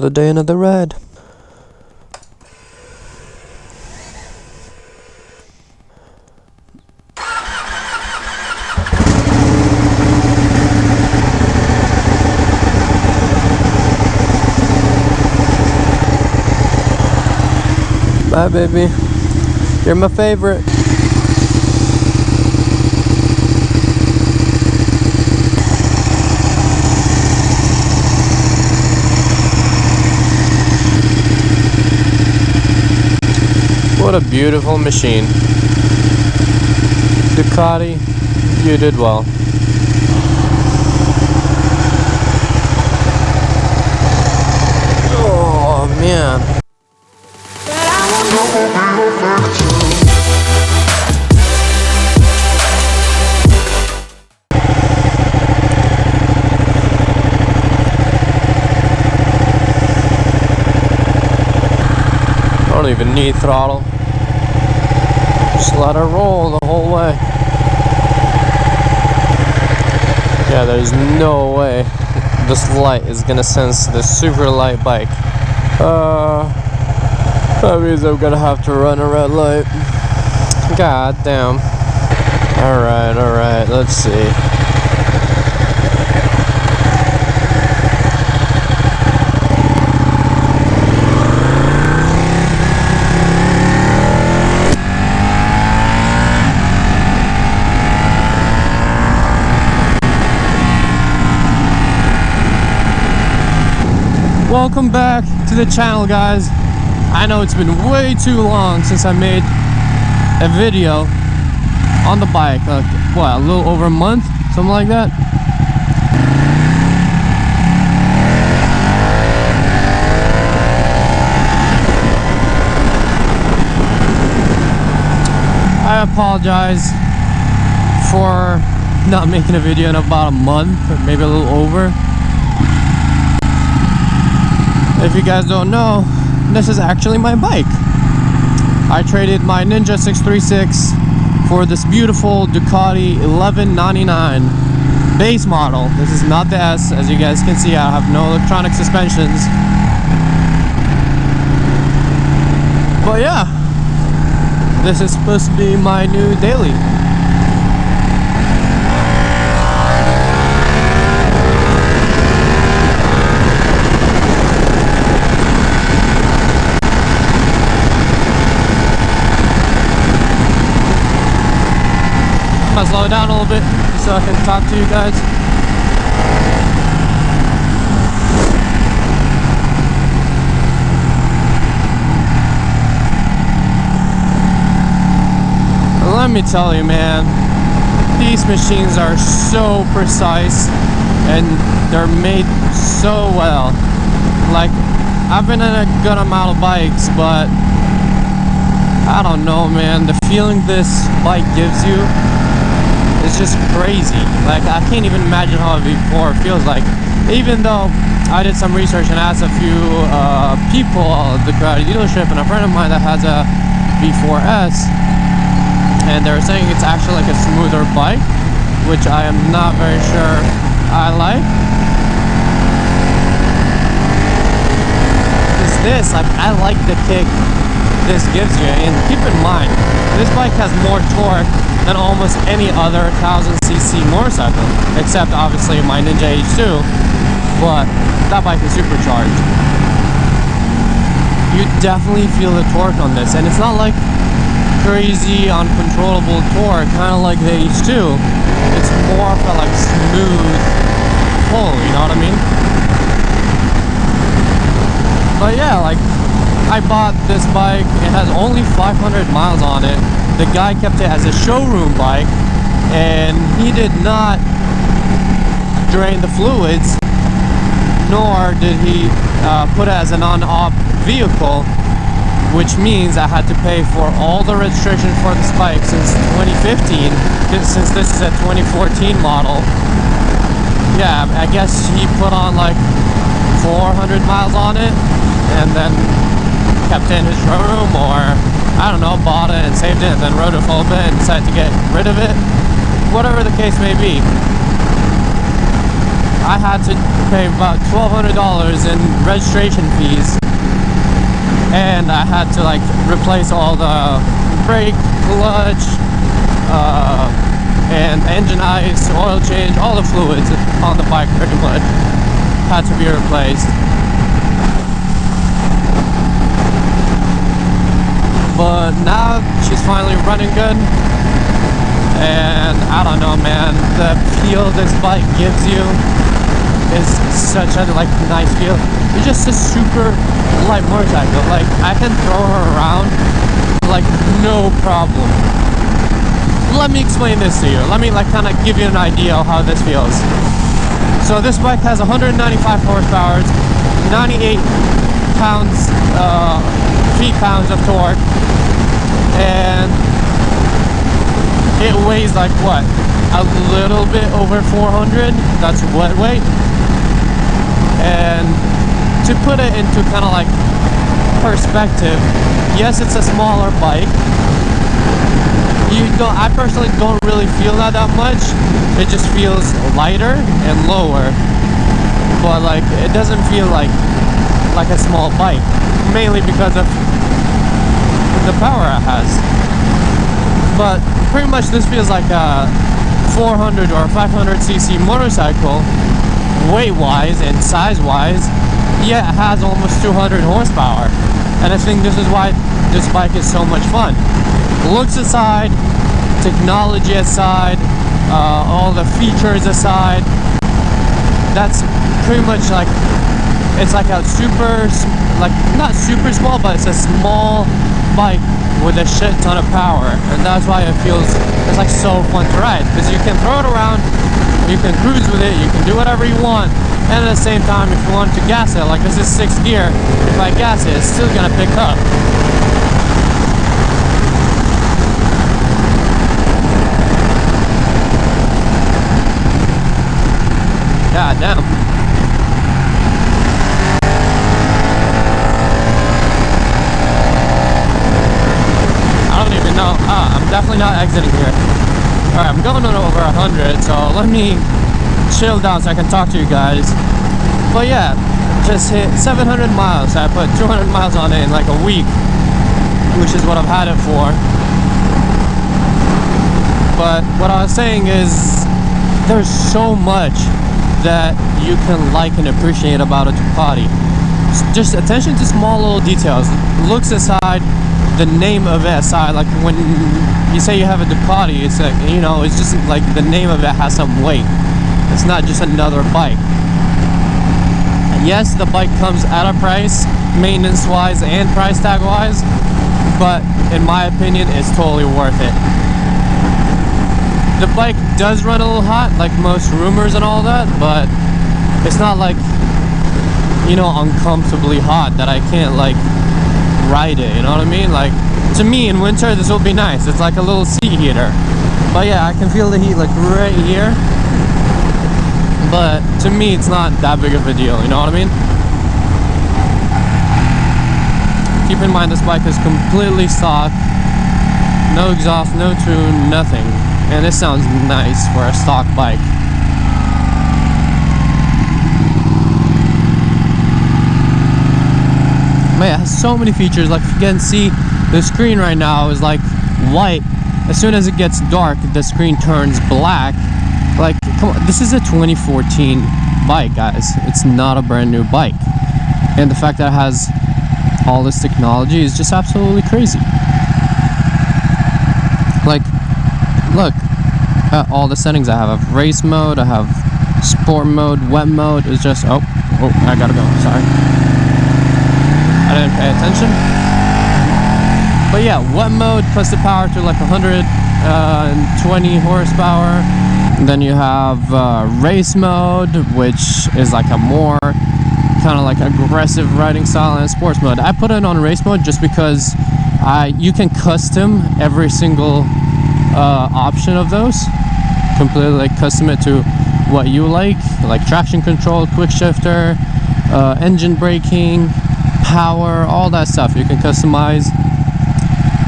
Another day, another ride. Bye, baby. You're my favorite. What a beautiful machine. Ducati, you did well. Oh, man. I don't even need throttle. Just let her roll the whole way. Yeah, there's no way this light is gonna sense the super light bike. That means I'm gonna have to run a red light. God damn. Alright, let's see. Welcome back to the channel, guys. I know it's been way too long since I made a video on the bike. What, a little over a month? Something like that? I apologize for not making a video in about a month, or maybe a little over. If you guys don't know, this is actually my bike. I traded my Ninja 636 for this beautiful Ducati 1199 base model. This is not the S. As you guys can see, I have no electronic suspensions. But yeah, this is supposed to be my new daily. I'll slow it down a little bit so I can talk to you guys. Let me tell you, man, these machines are so precise and they're made so well. Like, I've been in a good amount of bikes, but I don't know, man, the feeling this bike gives you, it's just crazy. Like, I can't even imagine how a V4 feels like. Even though I did some research and asked a few people at the Ducati dealership, and a friend of mine that has a V4S, and they were saying it's actually like a smoother bike, which I am not very sure I like. Because this, like, I like the kick this gives you, and keep in mind, this bike has more torque than almost any other 1000cc motorcycle, except obviously my Ninja H2, but that bike is supercharged. You definitely feel the torque on this, and it's not like crazy uncontrollable torque, kind of like the H2. It's more of a like smooth pull, you know what I mean? But yeah, like, I bought this bike, it has only 500 miles on it. The guy kept it as a showroom bike, and he did not drain the fluids, nor did he put it as an on-off vehicle, which means I had to pay for all the registration for this bike since 2015, since this is a 2014 model. Yeah, I guess he put on like 400 miles on it, and then kept it in his showroom, or I don't know, bought it and saved it and then rode it for a little bit and decided to get rid of it. Whatever the case may be. I had to pay about $1,200 in registration fees, and I had to like replace all the brake, clutch, and engine ice, oil change, all the fluids on the bike pretty much had to be replaced. But now she's finally running good, and I don't know, man, the feel this bike gives you is such a like nice feel. It's just a super light motorcycle. Like I can throw her around like no problem. Let me explain this to you. Let me like kind of give you an idea of how this feels. So this bike has 195 horsepower, 98 feet-pounds of torque, and it weighs like what? A little bit over 400. That's wet weight. And to put it into kind of like perspective, yes, it's a smaller bike. I personally don't really feel that much. It just feels lighter and lower, but like it doesn't feel like a small bike, mainly because of the power it has. But pretty much this feels like a 400 or 500cc motorcycle, weight-wise and size-wise. Yeah, it has almost 200 horsepower, and I think this is why this bike is so much fun. Looks aside, technology aside, all the features aside, that's pretty much like, it's like a super, like not super small, but it's a small bike with a shit ton of power, and that's why it feels, it's like so fun to ride, because you can throw it around, you can cruise with it, you can do whatever you want, and at the same time, if you want to gas it, like this is 6th gear, if I gas it, it's still gonna pick up. God damn. I don't even know. I'm definitely not exiting here. Alright, I'm going on over 100, so let me chill down so I can talk to you guys. But yeah, just hit 700 miles. I put 200 miles on it in like a week, which is what I've had it for. But what I was saying is, there's so much that you can like and appreciate about a Ducati. Just attention to small little details. Looks aside, the name of it aside, like when you say you have a Ducati, it's like, you know, it's just like the name of it has some weight. It's not just another bike. Yes, the bike comes at a price, maintenance wise and price tag wise, but in my opinion, it's totally worth it. The bike does run a little hot, like most rumors and all that, but it's not like, you know, uncomfortably hot that I can't like ride it, you know what I mean? Like, to me in winter this will be nice. It's like a little seat heater. But yeah, I can feel the heat like right here, but to me it's not that big of a deal, you know what I mean? Keep in mind this bike is completely stock, no exhaust, no tune, nothing. And this sounds nice for a stock bike. Man, it has so many features. Like you can see, the screen right now is like white. As soon as it gets dark, the screen turns black. Like, come on, this is a 2014 bike, guys. It's not a brand new bike. And the fact that it has all this technology is just absolutely crazy. Like, look at all the settings I have. I have race mode, I have sport mode, wet mode. It's just, oh, I gotta go, sorry. I didn't pay attention. But yeah, wet mode plus the power to like 120 horsepower. And then you have race mode, which is like a more kind of like aggressive riding style, and sports mode. I put it on race mode just because you can custom every single option of those, completely like custom it to what you like traction control, quick shifter, engine braking, power, all that stuff you can customize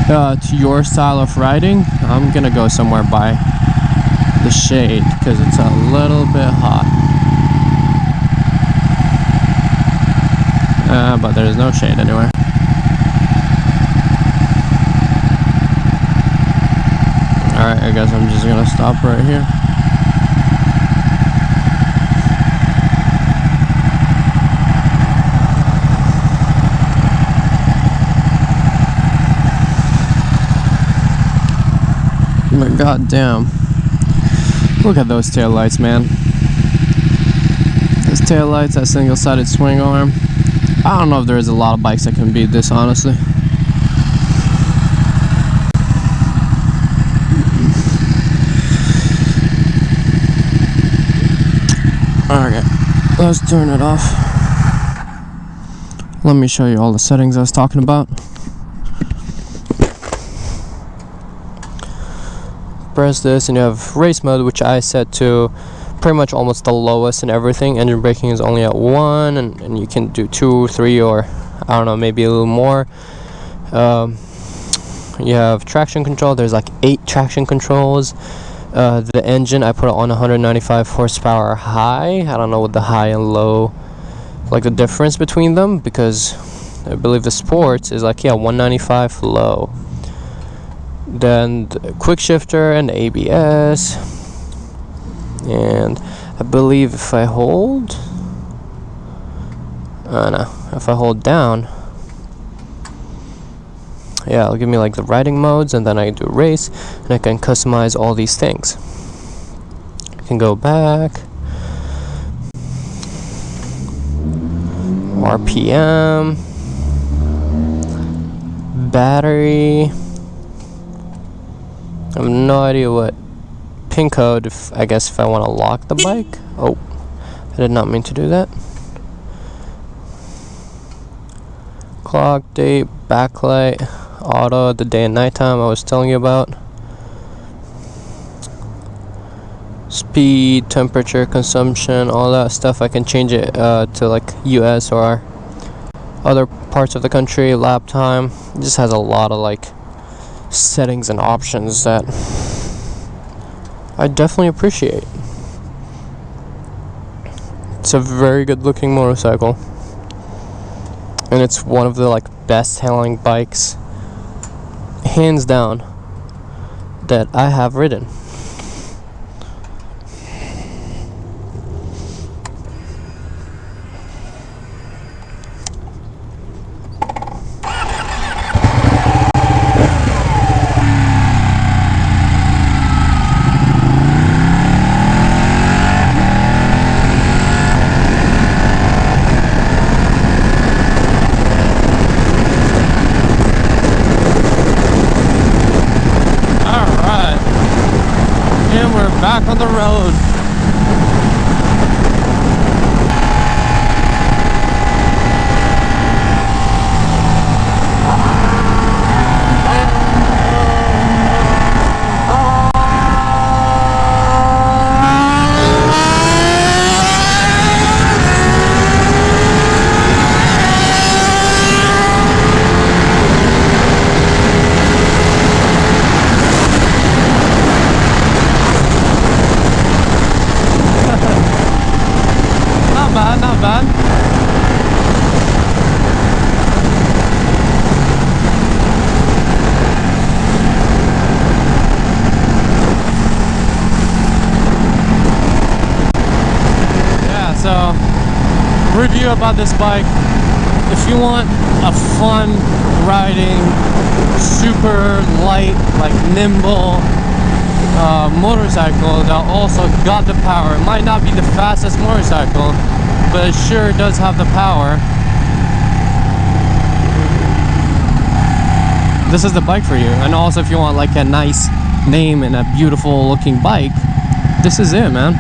to your style of riding. I'm gonna go somewhere by the shade because it's a little bit hot. But there's no shade anywhere. Alright, I guess I'm just gonna stop right here. But goddamn, look at those taillights, man. Those taillights, that single-sided swing arm. I don't know if there's a lot of bikes that can beat this, honestly. Okay, let's turn it off. Let me show you all the settings I was talking about. Press this and you have race mode, which I set to pretty much almost the lowest in everything. Engine braking is only at 1, and you can do 2, 3, or I don't know, maybe a little more. You have traction control. There's like 8 traction controls. The engine, I put it on 195 horsepower high. I don't know what the high and low, like the difference between them, because I believe the sports is like, yeah, 195 low. Then the quick shifter and ABS, and I believe if I hold, if I hold down, yeah, it'll give me like the riding modes, and then I do race, and I can customize all these things. I can go back, RPM, battery. I have no idea what pin code, I guess if I want to lock the bike. Oh, I did not mean to do that. Clock, date, backlight, auto, the day and nighttime I was telling you about. Speed, temperature, consumption, all that stuff. I can change it to like US or other parts of the country. Lap time. It just has a lot of like settings and options that I definitely appreciate. It's a very good looking motorcycle, and it's one of the like best handling bikes, hands down, that I have ridden. Back on the road. Not bad. Yeah, so review about this bike. If you want a fun riding, super light, like nimble motorcycle that also got the power. It might not be the fastest motorcycle, but it sure does have the power. This is the bike for you. And also if you want like a nice name and a beautiful looking bike, this is it, man.